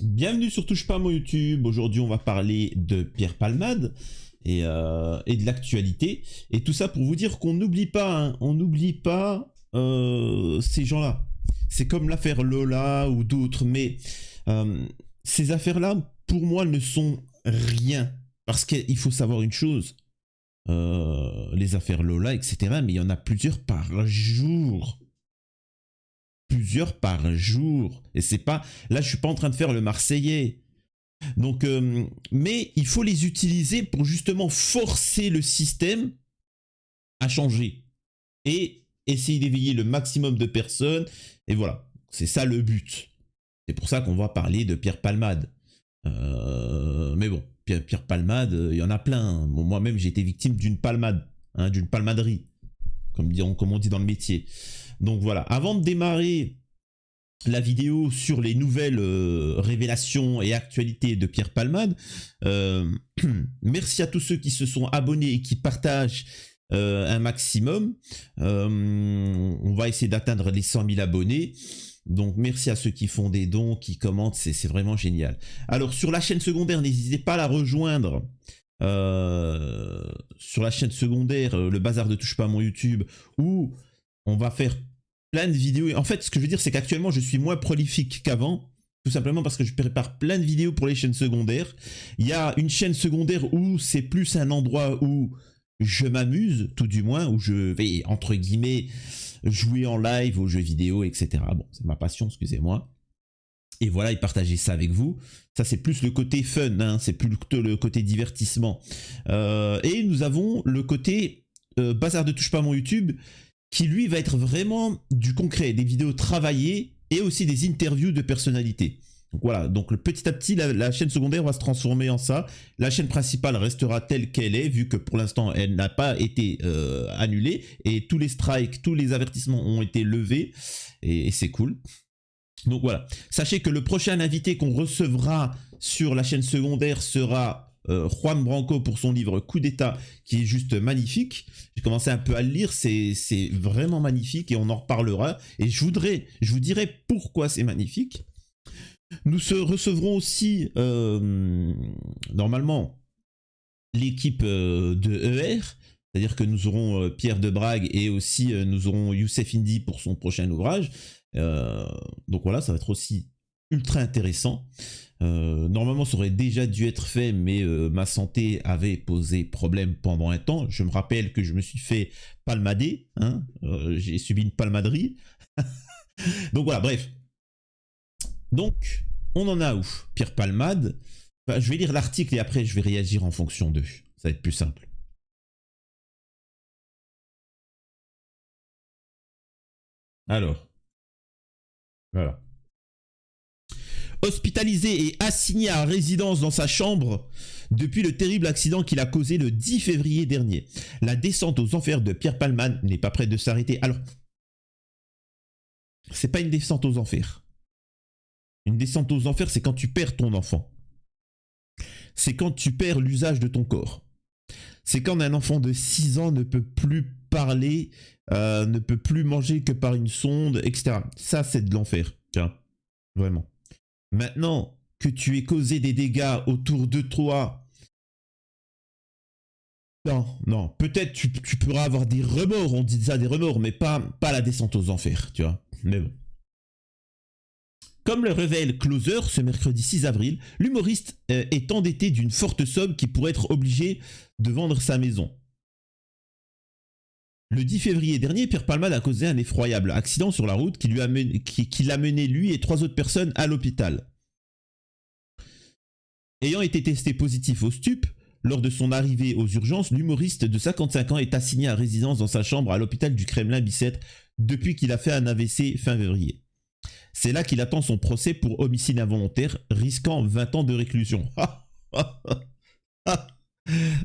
Bienvenue sur Touche pas à mon YouTube. Aujourd'hui, on va parler de Pierre Palmade et de l'actualité. Et tout ça pour vous dire qu'on n'oublie pas, hein, on n'oublie pas ces gens-là. C'est comme l'affaire Lola ou d'autres, mais euh, ces affaires-là, pour moi, ne sont rien. Parce qu'il faut savoir une chose, les affaires Lola, etc., mais il y en a plusieurs par jour. Plusieurs par jour. Et c'est pas. Là, je suis pas en train de faire le Marseillais. Donc, mais il faut les utiliser pour justement forcer le système à changer et essayer d'éveiller le maximum de personnes. Et voilà, c'est ça le but. C'est pour ça qu'on va parler de Pierre Palmade. Mais bon, Pierre Palmade, il y en a plein. Bon, moi-même, j'ai été victime d'une palmade, hein, d'une palmaderie, comme on dit dans le métier. Donc voilà, avant de démarrer la vidéo sur les nouvelles révélations et actualités de Pierre Palmade. Merci à tous ceux qui se sont abonnés et qui partagent un maximum. On va essayer d'atteindre les 100 000 abonnés. Donc merci à ceux qui font des dons, qui commentent, c'est vraiment génial. Alors sur la chaîne secondaire, n'hésitez pas à la rejoindre. Sur la chaîne secondaire, le bazar de touche pas à mon YouTube, où on va faire plein de vidéos. En fait, ce que je veux dire, c'est qu'actuellement, je suis moins prolifique qu'avant. Tout simplement parce que je prépare plein de vidéos pour les chaînes secondaires. Il y a une chaîne secondaire où c'est plus un endroit où je m'amuse, tout du moins, où je vais, entre guillemets, jouer en live aux jeux vidéo, etc. Bon, c'est ma passion, excusez-moi. Et voilà, et partager ça avec vous. Ça, c'est plus le côté fun, hein, c'est plutôt le côté divertissement. Et nous avons le côté bazar de touche pas à mon YouTube, qui lui va être vraiment du concret, des vidéos travaillées et aussi des interviews de personnalités. Donc voilà, donc petit à petit, la chaîne secondaire va se transformer en ça. La chaîne principale restera telle qu'elle est, vu que pour l'instant, elle n'a pas été annulée. Et tous les strikes, tous les avertissements ont été levés. Et c'est cool. Donc voilà, sachez que le prochain invité qu'on recevra sur la chaîne secondaire sera Juan Branco pour son livre Coup d'État, qui est juste magnifique. J'ai commencé un peu à le lire, c'est vraiment magnifique et on en reparlera. Et je vous dirai pourquoi c'est magnifique. Nous recevrons aussi, normalement, l'équipe de ER, c'est-à-dire que nous aurons Pierre Debrague et aussi nous aurons Youssef Indy pour son prochain ouvrage. Donc voilà, ça va être aussi ultra intéressant. Normalement, ça aurait déjà dû être fait, mais ma santé avait posé problème pendant un temps. Je me rappelle que je me suis fait palmader, hein, j'ai subi une palmaderie. Donc voilà, bref. Donc, on en a où Pierre Palmade. Enfin, je vais lire l'article et après je vais réagir en fonction d'eux. Ça va être plus simple. Alors, voilà. Hospitalisé et assigné à résidence dans sa chambre depuis le terrible accident qu'il a causé le 10 février dernier. La descente aux enfers de Pierre Palmade n'est pas près de s'arrêter. Alors, c'est pas une descente aux enfers. Une descente aux enfers, c'est quand tu perds ton enfant. C'est quand tu perds l'usage de ton corps. C'est quand un enfant de 6 ans ne peut plus parler, ne peut plus manger que par une sonde, etc. Ça, c'est de l'enfer. Tiens, vraiment. Maintenant que tu aies causé des dégâts autour de toi, non, non, peut-être tu pourras avoir des remords, on dit ça des remords, mais pas la descente aux enfers, tu vois. Mais bon. Comme le révèle Closer ce mercredi 6 avril, l'humoriste est endetté d'une forte somme qui pourrait être obligé de vendre sa maison. Le 10 février dernier, Pierre Palmade a causé un effroyable accident sur la route qui l'a mené lui et 3 autres personnes à l'hôpital. Ayant été testé positif au stup, lors de son arrivée aux urgences, l'humoriste de 55 ans est assigné à résidence dans sa chambre à l'hôpital du Kremlin-Bicêtre depuis qu'il a fait un AVC fin février. C'est là qu'il attend son procès pour homicide involontaire, risquant 20 ans de réclusion. Ah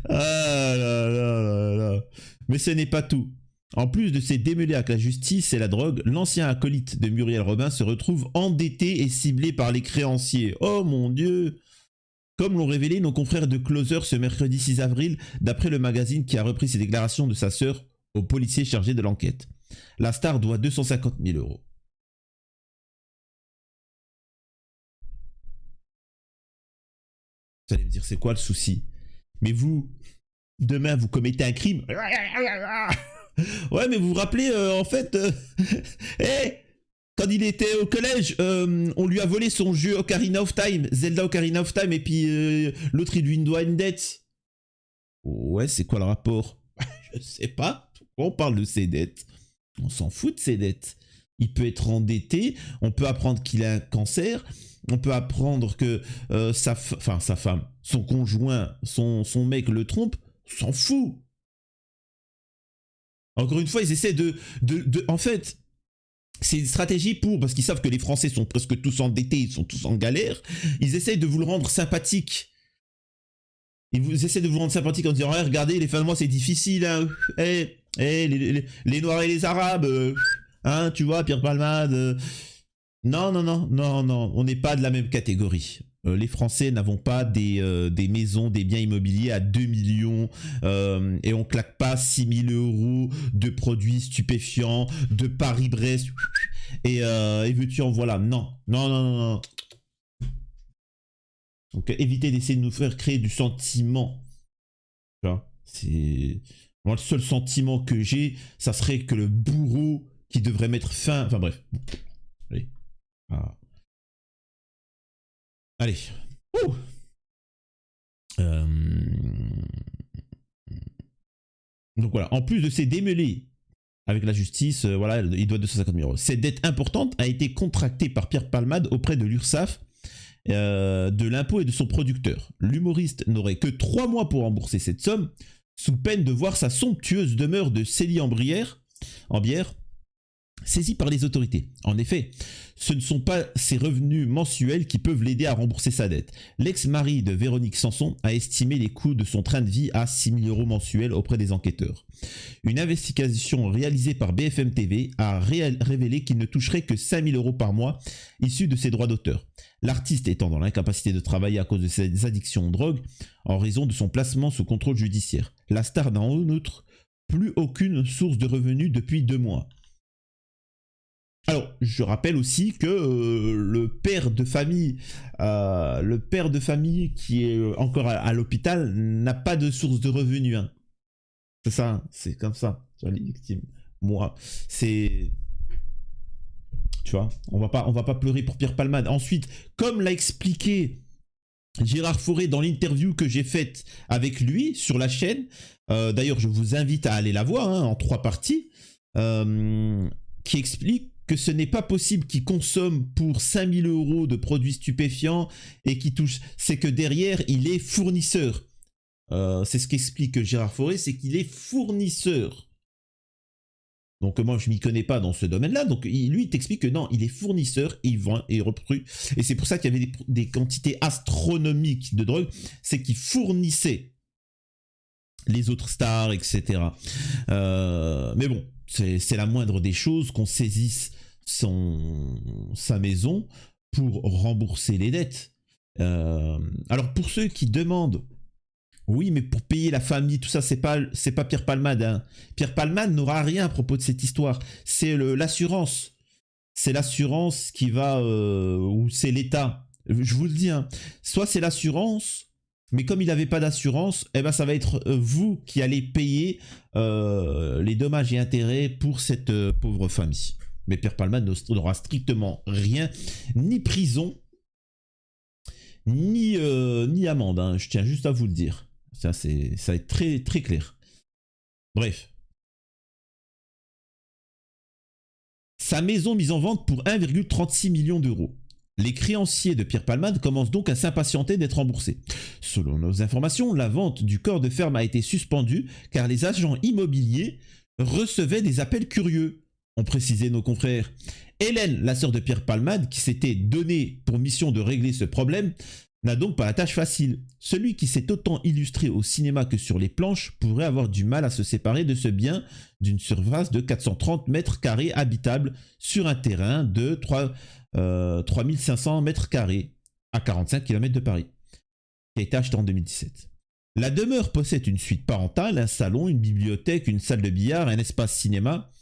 là là là là. Mais ce n'est pas tout. En plus de ses démêlés avec la justice et la drogue, l'ancien acolyte de Muriel Robin se retrouve endetté et ciblé par les créanciers. Oh mon Dieu! Comme l'ont révélé nos confrères de Closer ce mercredi 6 avril, d'après le magazine qui a repris ses déclarations de sa sœur aux policiers chargés de l'enquête. La star doit 250 000 euros. Vous allez me dire, c'est quoi le souci? Mais vous, demain, vous commettez un crime. Ouais, mais vous vous rappelez, en fait, hey, quand il était au collège, on lui a volé son jeu Ocarina of Time, Zelda Ocarina of Time, et puis l'autre il lui doit une dette. Ouais, c'est quoi le rapport? Je sais pas. Pourquoi on parle de ses dettes? On s'en fout de ses dettes. Il peut être endetté, on peut apprendre qu'il a un cancer, on peut apprendre que sa femme, son conjoint, son mec le trompe, on s'en fout. Encore une fois, ils essaient en fait, c'est une stratégie parce qu'ils savent que les Français sont presque tous endettés, ils sont tous en galère, ils essayent de vous le rendre sympathique. Ils essaient de vous rendre sympathique en disant, hey, regardez, les fins de mois c'est difficile, hein. Les Noirs et les Arabes, hein, tu vois, Pierre Palmade. Non, on n'est pas de la même catégorie. Les Français n'avons pas des maisons, des biens immobiliers à 2 millions et on claque pas 6 000 euros de produits stupéfiants, de Paris-Brest et veux-tu en voilà. Non. Donc évitez d'essayer de nous faire créer du sentiment. Tu vois, moi, le seul sentiment que j'ai, ça serait que le bourreau qui devrait mettre fin... Enfin bref. Allez. Ah. Allez. Donc voilà, en plus de ces démêlés avec la justice, voilà, il doit 250 000 euros. Cette dette importante a été contractée par Pierre Palmade auprès de l'URSSAF, de l'impôt et de son producteur. L'humoriste n'aurait que 3 mois pour rembourser cette somme, sous peine de voir sa somptueuse demeure de Célie-en-Bière saisie par les autorités. En effet, ce ne sont pas ses revenus mensuels qui peuvent l'aider à rembourser sa dette. L'ex-mari de Véronique Sanson a estimé les coûts de son train de vie à 6 000 euros mensuels auprès des enquêteurs. Une investigation réalisée par BFM TV a révélé qu'il ne toucherait que 5 000 euros par mois issus de ses droits d'auteur. L'artiste étant dans l'incapacité de travailler à cause de ses addictions aux drogues en raison de son placement sous contrôle judiciaire. La star n'a en outre plus aucune source de revenus depuis 2 mois. Alors, je rappelle aussi que le père de famille qui est encore à l'hôpital n'a pas de source de revenus. Hein. C'est ça, hein, c'est comme ça, sur les victimes. Moi, c'est... Tu vois, on va pas pleurer pour Pierre Palmade. Ensuite, comme l'a expliqué Gérard Fauré dans l'interview que j'ai faite avec lui sur la chaîne, d'ailleurs je vous invite à aller la voir hein, en 3 parties, qui explique que ce n'est pas possible qu'il consomme pour 5 000 euros de produits stupéfiants et qui touche, c'est que derrière il est fournisseur. C'est ce qu'explique Gérard Fauré, c'est qu'il est fournisseur. Donc moi je m'y connais pas dans ce domaine-là, donc lui il t'explique que non, il est fournisseur, il vend et il reprend. Et c'est pour ça qu'il y avait des quantités astronomiques de drogue, c'est qu'il fournissait les autres stars, etc. Mais bon, c'est la moindre des choses qu'on saisisse sa maison pour rembourser les dettes. Alors pour ceux qui demandent, oui, mais pour payer la famille, tout ça, c'est pas Pierre Palmade. Hein. Pierre Palmade n'aura rien à propos de cette histoire. C'est l'assurance. C'est l'assurance qui va, ou c'est l'État. Je vous le dis, hein. Soit c'est l'assurance, mais comme il n'avait pas d'assurance, eh ben ça va être vous qui allez payer les dommages et intérêts pour cette pauvre famille. Mais Pierre Palmade n'aura strictement rien, ni prison, ni amende. Hein. Je tiens juste à vous le dire. Ça va être très, très clair. Bref. Sa maison mise en vente pour 1,36 million d'euros. Les créanciers de Pierre Palmade commencent donc à s'impatienter d'être remboursés. Selon nos informations, la vente du corps de ferme a été suspendue car les agents immobiliers recevaient des appels curieux, ont précisé nos confrères. Hélène, la sœur de Pierre Palmade, qui s'était donnée pour mission de régler ce problème, n'a donc pas la tâche facile. Celui qui s'est autant illustré au cinéma que sur les planches pourrait avoir du mal à se séparer de ce bien d'une surface de 430 mètres carrés habitable sur un terrain de 3500 mètres carrés à 45 km de Paris, qui a été acheté en 2017. La demeure possède une suite parentale, un salon, une bibliothèque, une salle de billard, un espace cinéma.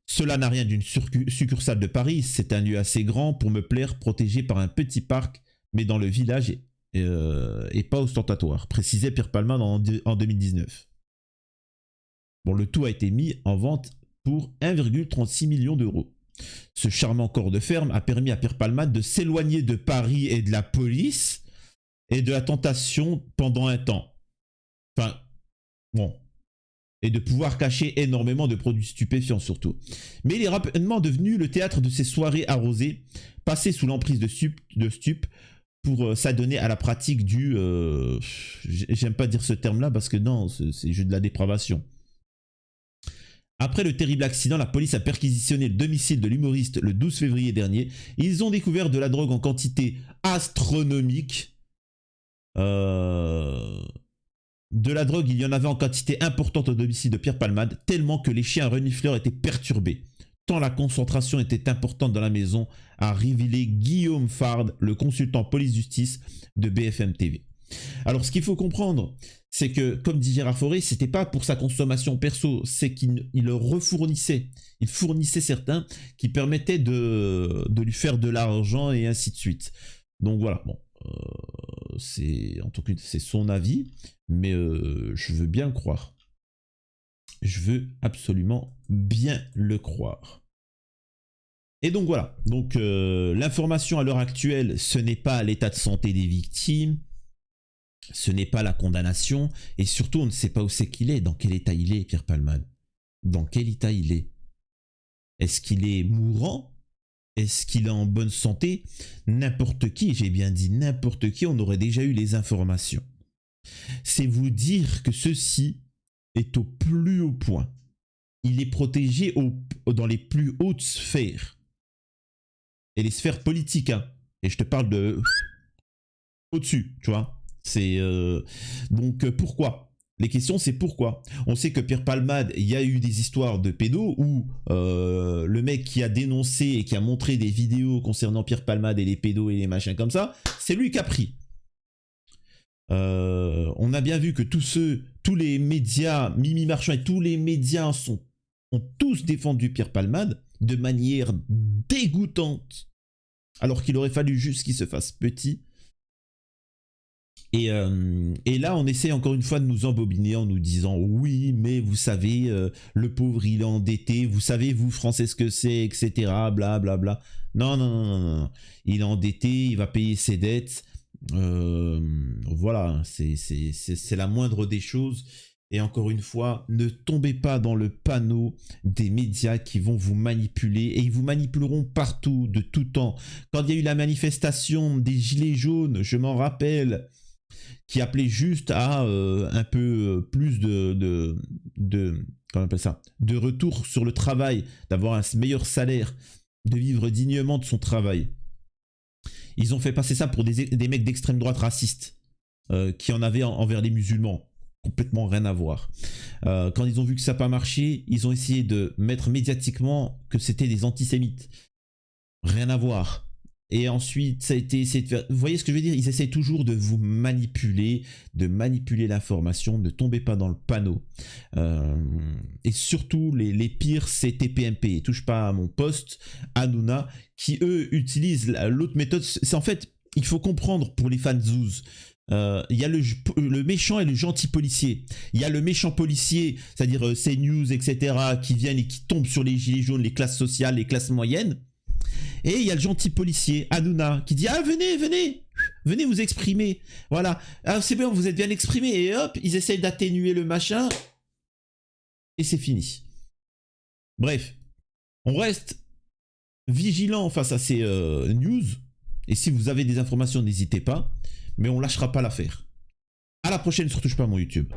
Cela n'a rien d'une succursale de Paris, c'est un lieu assez grand pour me plaire, protégé par un petit parc, mais dans le village et pas ostentatoire, précisait Pierre Palmade en 2019. Bon, le tout a été mis en vente pour 1,36 million d'euros. Ce charmant corps de ferme a permis à Pierre Palmade de s'éloigner de Paris et de la police et de la tentation pendant un temps. Enfin, bon. Et de pouvoir cacher énormément de produits stupéfiants surtout. Mais il est rapidement devenu le théâtre de ces soirées arrosées, passées sous l'emprise de stupes pour s'adonner à la pratique du... j'aime pas dire ce terme-là parce que non, c'est juste de la dépravation. Après le terrible accident, la police a perquisitionné le domicile de l'humoriste le 12 février dernier. Ils ont découvert de la drogue en quantité astronomique. De la drogue, il y en avait en quantité importante au domicile de Pierre Palmade, tellement que les chiens renifleurs étaient perturbés. Tant la concentration était importante dans la maison, a révélé Guillaume Fard, le consultant police-justice de BFM TV. Alors ce qu'il faut comprendre, c'est que, comme dit Gérard Fauré, c'était pas pour sa consommation perso, c'est qu'il le refournissait. Il fournissait certains qui permettaient de lui faire de l'argent et ainsi de suite. Donc voilà, bon, en tout cas c'est son avis, mais je veux bien le croire. Je veux absolument bien le croire. Et donc voilà, donc l'information à l'heure actuelle, ce n'est pas l'état de santé des victimes, ce n'est pas la condamnation, et surtout on ne sait pas où c'est qu'il est, dans quel état il est, Pierre Palmade. Dans quel état il est? Est-ce qu'il est mourant? Est-ce qu'il est en bonne santé? N'importe qui, j'ai bien dit n'importe qui, on aurait déjà eu les informations. C'est vous dire que ceci est au plus haut point. Il est protégé dans les plus hautes sphères. Et les sphères politiques, hein. Et je te parle de... au-dessus, tu vois. C'est donc pourquoi? Les questions c'est pourquoi. On sait que Pierre Palmade, il y a eu des histoires de pédos où le mec qui a dénoncé et qui a montré des vidéos concernant Pierre Palmade et les pédos et les machins comme ça, c'est lui qui a pris. On a bien vu que tous les médias, Mimi Marchand et tous les médias ont tous défendu Pierre Palmade de manière dégoûtante, alors qu'il aurait fallu juste qu'il se fasse petit. Et là, on essaie encore une fois de nous embobiner en nous disant oui, mais vous savez, le pauvre il est endetté, vous savez, vous Français, ce que c'est, etc. Bla bla bla. Non, non, non, non, non. Il est endetté, il va payer ses dettes. Voilà, c'est la moindre des choses. Et encore une fois, ne tombez pas dans le panneau des médias qui vont vous manipuler. Et ils vous manipuleront partout, de tout temps. Quand il y a eu la manifestation des Gilets jaunes, je m'en rappelle, qui appelait juste à un peu plus comment on appelle ça, de retour sur le travail, d'avoir un meilleur salaire, de vivre dignement de son travail. Ils ont fait passer ça pour des mecs d'extrême droite racistes qui en avaient envers les musulmans. Complètement rien à voir. Quand ils ont vu que ça n'a pas marché, ils ont essayé de mettre médiatiquement que c'était des antisémites. Rien à voir. Et ensuite, ça a été essayé de faire... Vous voyez ce que je veux dire? Ils essaient toujours de vous manipuler, de manipuler l'information, ne tombez pas dans le panneau. Et surtout, les pires, c'est TPMP. Touche pas à mon poste, Hanouna, qui eux utilisent l'autre méthode. C'est en fait, il faut comprendre pour les fans Zouz. Il y a le méchant et le gentil policier. Il y a le méchant policier, c'est-à-dire CNews, etc., qui viennent et qui tombent sur les gilets jaunes, les classes sociales, les classes moyennes. Et il y a le gentil policier, Hanouna, qui dit « Ah, venez vous exprimer. Voilà. Ah, c'est bien, vous êtes bien exprimé. » Et hop, ils essayent d'atténuer le machin. Et c'est fini. Bref. On reste vigilant face à ces news. Et si vous avez des informations, n'hésitez pas. Mais on lâchera pas l'affaire. À la prochaine sur Touche pas à mon YouTube.